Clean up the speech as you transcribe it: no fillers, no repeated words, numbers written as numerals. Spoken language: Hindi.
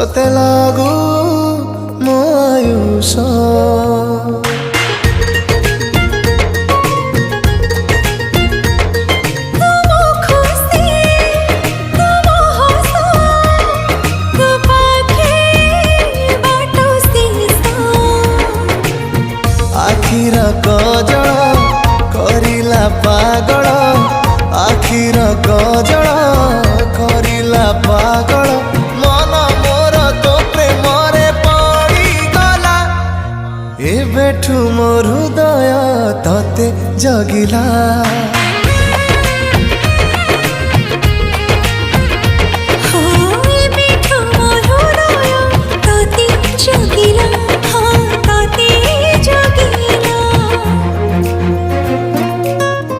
तोते लागू मो आयुष आखिर कजल करिला पागल आखिर कजल करिला पागल मन मोर तो प्रेम रे पड़ी गला एबेठू मोर हृदय तते जगिला।